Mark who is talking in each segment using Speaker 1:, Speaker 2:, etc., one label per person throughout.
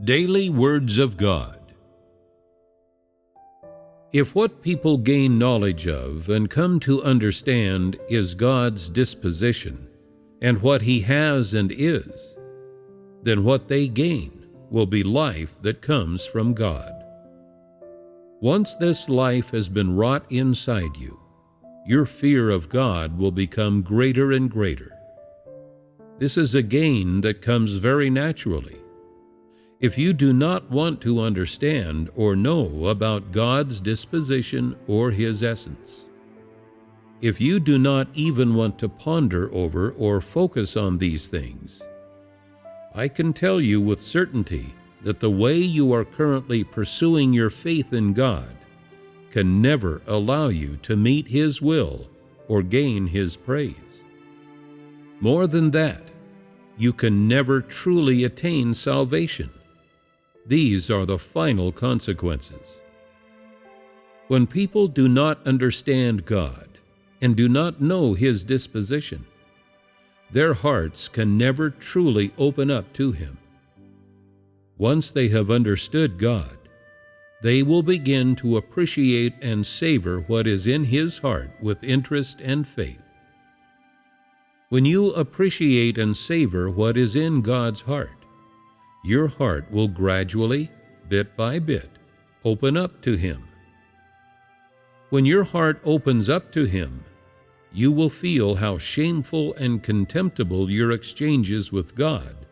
Speaker 1: Daily Words of God. If what people gain knowledge of and come to understand is God's disposition and what He has and is, then what they gain will be life that comes from God. Once this life has been wrought inside you, your fear of God will become greater and greater. This is a gain that comes very naturally. If you do not want to understand or know about God's disposition or His essence, if you do not even want to ponder over or focus on these things, I can tell you with certainty that the way you are currently pursuing your faith in God can never allow you to meet His will or gain His praise. More than that, you can never truly attain salvation. These are the final consequences. When people do not understand God and do not know His disposition, their hearts can never truly open up to Him. Once they have understood God, they will begin to appreciate and savor what is in His heart with interest and faith. When you appreciate and savor what is in God's heart, your heart will gradually, bit by bit, open up to Him. When your heart opens up to Him, you will feel how shameful and contemptible your exchanges with God,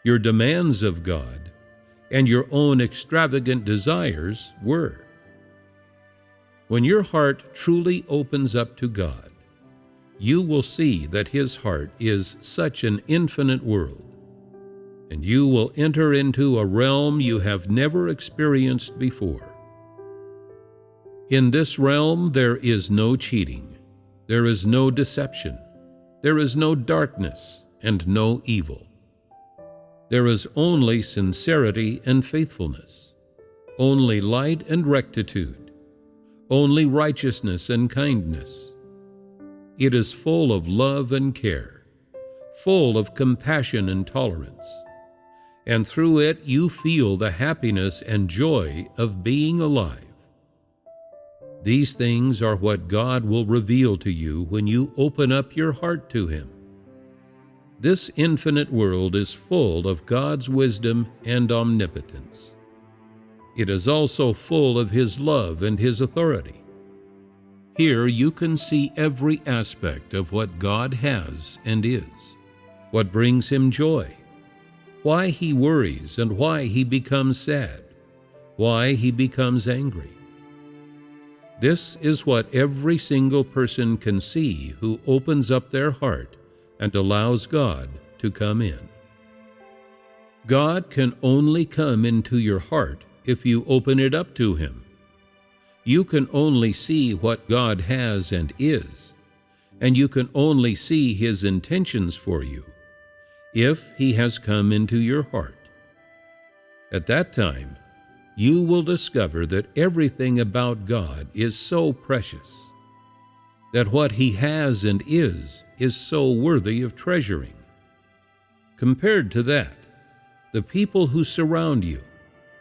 Speaker 1: your demands of God, and your own extravagant desires were. When your heart truly opens up to God, you will see that His heart is such an infinite world, and you will enter into a realm you have never experienced before. In this realm there is no cheating, there is no deception, there is no darkness and no evil. There is only sincerity and faithfulness, only light and rectitude, only righteousness and kindness. It is full of love and care, full of compassion and tolerance, and through it you feel the happiness and joy of being alive. These things are what God will reveal to you when you open up your heart to Him. This infinite world is full of God's wisdom and omnipotence. It is also full of His love and His authority. Here you can see every aspect of what God has and is, what brings Him joy, why He worries and why He becomes sad, why He becomes angry. This is what every single person can see who opens up their heart and allows God to come in. God can only come into your heart if you open it up to Him. You can only see what God has and is, and you can only see His intentions for you if He has come into your heart. At that time, you will discover that everything about God is so precious, that what He has and is so worthy of treasuring. Compared to that, the people who surround you,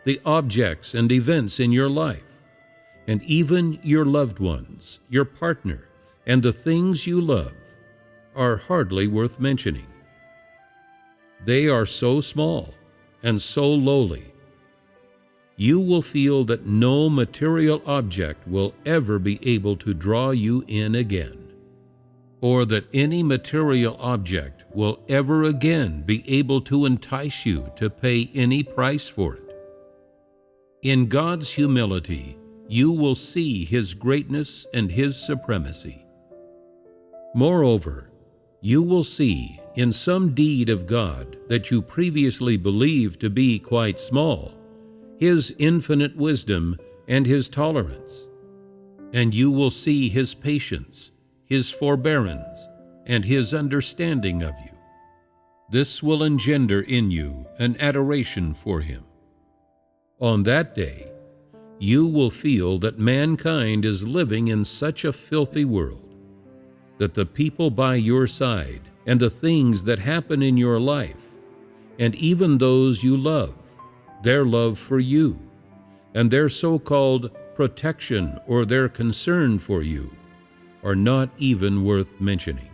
Speaker 1: the objects and events in your life, and even your loved ones, your partner, and the things you love are hardly worth mentioning. They are so small and so lowly. You will feel that no material object will ever be able to draw you in again, or that any material object will ever again be able to entice you to pay any price for it. In God's humility, you will see His greatness and His supremacy. Moreover, you will see in some deed of God that you previously believed to be quite small, His infinite wisdom and His tolerance, and you will see His patience, His forbearance, and His understanding of you. This will engender in you an adoration for Him. On that day, you will feel that mankind is living in such a filthy world, that the people by your side and the things that happen in your life, and even those you love, their love for you, and their so-called protection or their concern for you are not even worth mentioning.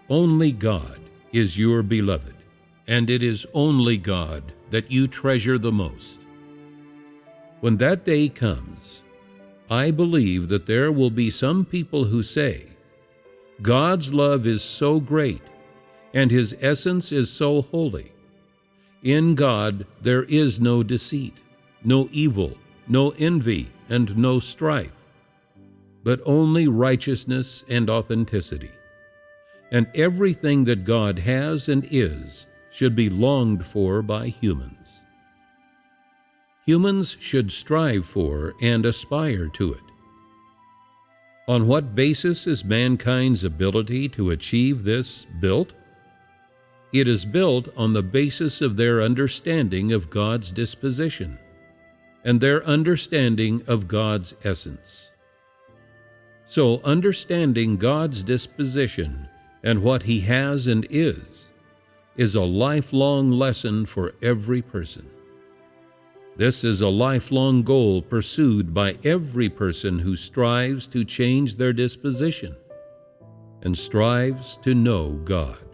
Speaker 1: Only God is your beloved, and it is only God that you treasure the most. When that day comes, I believe that there will be some people who say, God's love is so great, and His essence is so holy. In God there is no deceit, no evil, no envy, and no strife, but only righteousness and authenticity. And everything that God has and is should be longed for by humans. Humans should strive for and aspire to it. On what basis is mankind's ability to achieve this built? It is built on the basis of their understanding of God's disposition and their understanding of God's essence. So, understanding God's disposition and what He has and is a lifelong lesson for every person. This is a lifelong goal pursued by every person who strives to change their disposition and strives to know God.